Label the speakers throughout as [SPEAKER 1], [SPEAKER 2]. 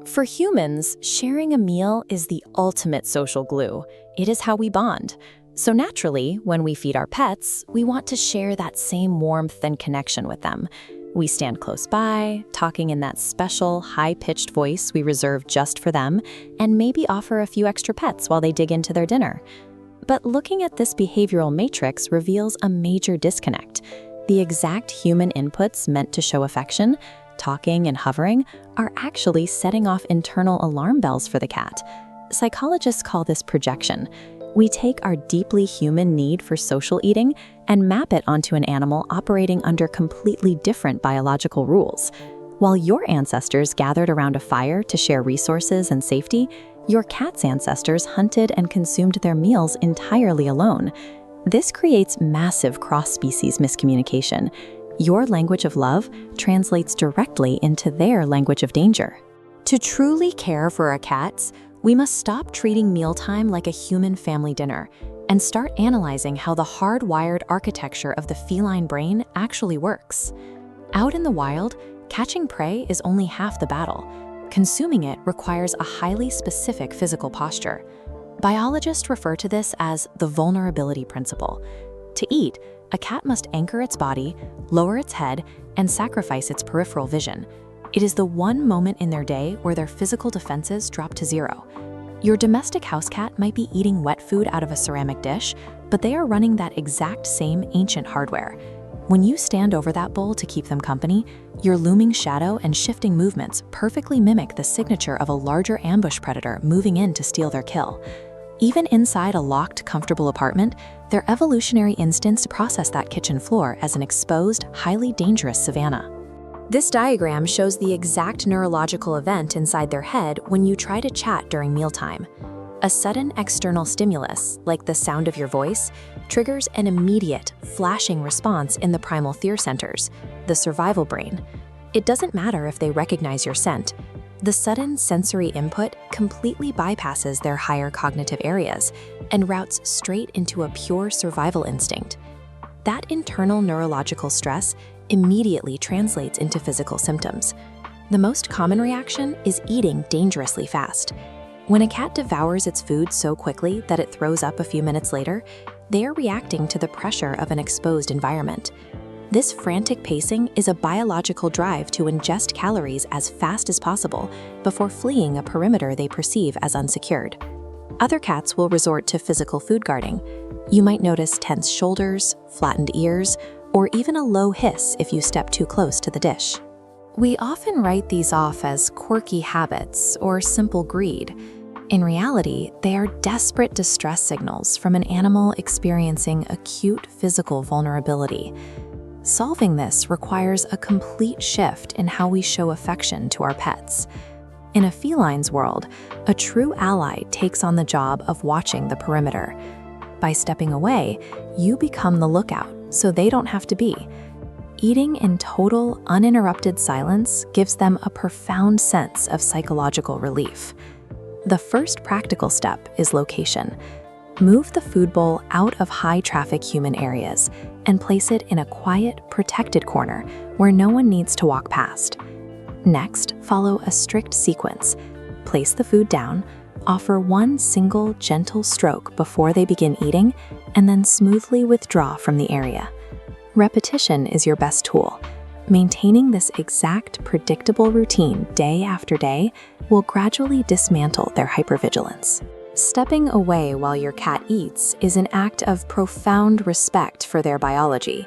[SPEAKER 1] For humans, sharing a meal is the ultimate social glue. It is how we bond. So naturally, when we feed our pets, we want to share that same warmth and connection with them. We stand close by, talking in that special, high-pitched voice we reserve just for them, and maybe offer a few extra pets while they dig into their dinner. But looking at this behavioral matrix reveals a major disconnect. The exact human inputs meant to show affection, talking and hovering, are actually setting off internal alarm bells for the cat. Psychologists call this projection. We take our deeply human need for social eating and map it onto an animal operating under completely different biological rules. While your ancestors gathered around a fire to share resources and safety, your cat's ancestors hunted and consumed their meals entirely alone. This creates massive cross-species miscommunication. Your language of love translates directly into their language of danger. To truly care for our cats, we must stop treating mealtime like a human family dinner and start analyzing how the hardwired architecture of the feline brain actually works. Out in the wild, catching prey is only half the battle. Consuming it requires a highly specific physical posture. Biologists refer to this as the vulnerability principle. To eat, a cat must anchor its body, lower its head, and sacrifice its peripheral vision. It is the one moment in their day where their physical defenses drop to zero. Your domestic house cat might be eating wet food out of a ceramic dish, but they are running that exact same ancient hardware. When you stand over that bowl to keep them company, your looming shadow and shifting movements perfectly mimic the signature of a larger ambush predator moving in to steal their kill. Even inside a locked, comfortable apartment, their evolutionary instincts process that kitchen floor as an exposed, highly dangerous savanna. This diagram shows the exact neurological event inside their head when you try to chat during mealtime. A sudden external stimulus, like the sound of your voice, triggers an immediate, flashing response in the primal fear centers, the survival brain. It doesn't matter if they recognize your scent. The sudden sensory input completely bypasses their higher cognitive areas and routes straight into a pure survival instinct. That internal neurological stress immediately translates into physical symptoms. The most common reaction is eating dangerously fast. When a cat devours its food so quickly that it throws up a few minutes later, they are reacting to the pressure of an exposed environment. This frantic pacing is a biological drive to ingest calories as fast as possible before fleeing a perimeter they perceive as unsecured. Other cats will resort to physical food guarding. You might notice tense shoulders, flattened ears, or even a low hiss if you step too close to the dish. We often write these off as quirky habits or simple greed. In reality, they are desperate distress signals from an animal experiencing acute physical vulnerability. Solving this requires a complete shift in how we show affection to our pets. In a feline's world, a true ally takes on the job of watching the perimeter. By stepping away, you become the lookout, so they don't have to be. Eating in total, uninterrupted silence gives them a profound sense of psychological relief. The first practical step is location. Move the food bowl out of high-traffic human areas and place it in a quiet, protected corner where no one needs to walk past. Next, follow a strict sequence. Place the food down, offer one single, gentle stroke before they begin eating, and then smoothly withdraw from the area. Repetition is your best tool. Maintaining this exact, predictable routine day after day will gradually dismantle their hypervigilance. Stepping away while your cat eats is an act of profound respect for their biology.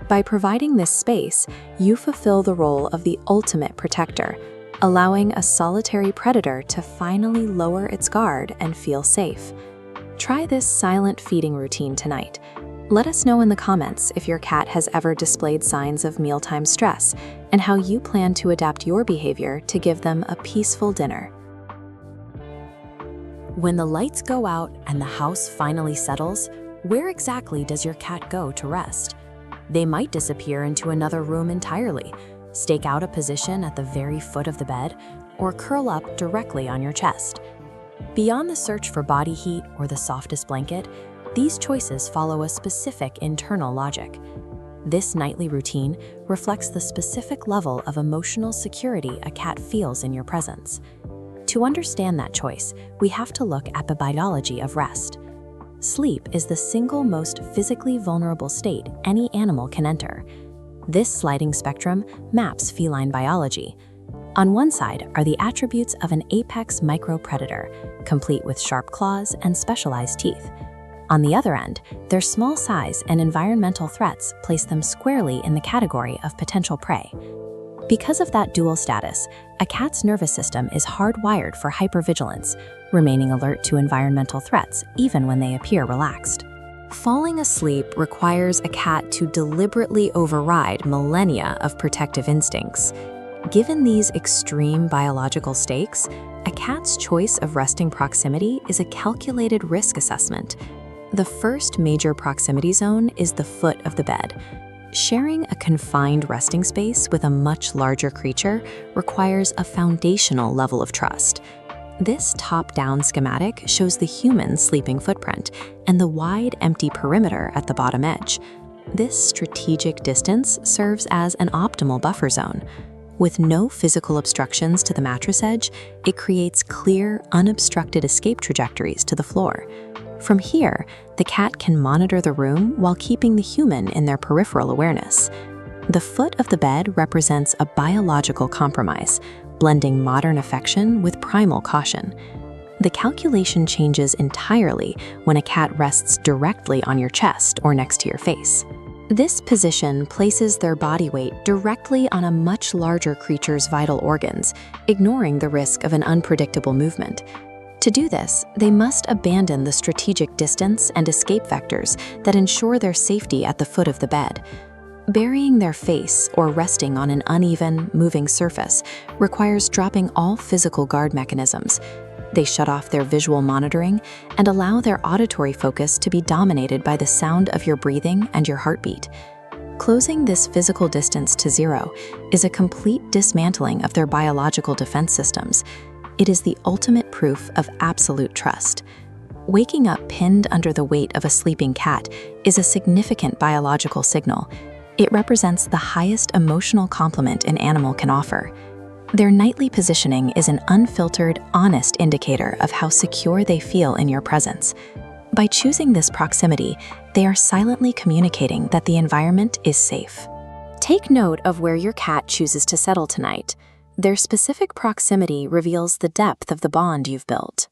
[SPEAKER 1] By providing this space, you fulfill the role of the ultimate protector, allowing a solitary predator to finally lower its guard and feel safe. Try this silent feeding routine tonight. Let us know in the comments if your cat has ever displayed signs of mealtime stress and how you plan to adapt your behavior to give them a peaceful dinner. When the lights go out and the house finally settles, where exactly does your cat go to rest? They might disappear into another room entirely, stake out a position at the very foot of the bed, or curl up directly on your chest. Beyond the search for body heat or the softest blanket, these choices follow a specific internal logic. This nightly routine reflects the specific level of emotional security a cat feels in your presence. To understand that choice, we have to look at the biology of rest. Sleep is the single most physically vulnerable state any animal can enter. This sliding spectrum maps feline biology. On one side are the attributes of an apex micropredator, complete with sharp claws and specialized teeth. On the other end, their small size and environmental threats place them squarely in the category of potential prey. Because of that dual status, a cat's nervous system is hardwired for hypervigilance, remaining alert to environmental threats even when they appear relaxed. Falling asleep requires a cat to deliberately override millennia of protective instincts. Given these extreme biological stakes, a cat's choice of resting proximity is a calculated risk assessment. The first major proximity zone is the foot of the bed. Sharing a confined resting space with a much larger creature requires a foundational level of trust. This top-down schematic shows the human sleeping footprint and the wide, empty perimeter at the bottom edge. This strategic distance serves as an optimal buffer zone. With no physical obstructions to the mattress edge, it creates clear, unobstructed escape trajectories to the floor. From here, the cat can monitor the room while keeping the human in their peripheral awareness. The foot of the bed represents a biological compromise, blending modern affection with primal caution. The calculation changes entirely when a cat rests directly on your chest or next to your face. This position places their body weight directly on a much larger creature's vital organs, ignoring the risk of an unpredictable movement. To do this, they must abandon the strategic distance and escape vectors that ensure their safety at the foot of the bed. Burying their face or resting on an uneven, moving surface requires dropping all physical guard mechanisms. They shut off their visual monitoring and allow their auditory focus to be dominated by the sound of your breathing and your heartbeat. Closing this physical distance to zero is a complete dismantling of their biological defense systems. It is the ultimate proof of absolute trust. Waking up pinned under the weight of a sleeping cat is a significant biological signal. It represents the highest emotional compliment an animal can offer. Their nightly positioning is an unfiltered, honest indicator of how secure they feel in your presence. By choosing this proximity, they are silently communicating that the environment is safe. Take note of where your cat chooses to settle tonight. Their specific proximity reveals the depth of the bond you've built.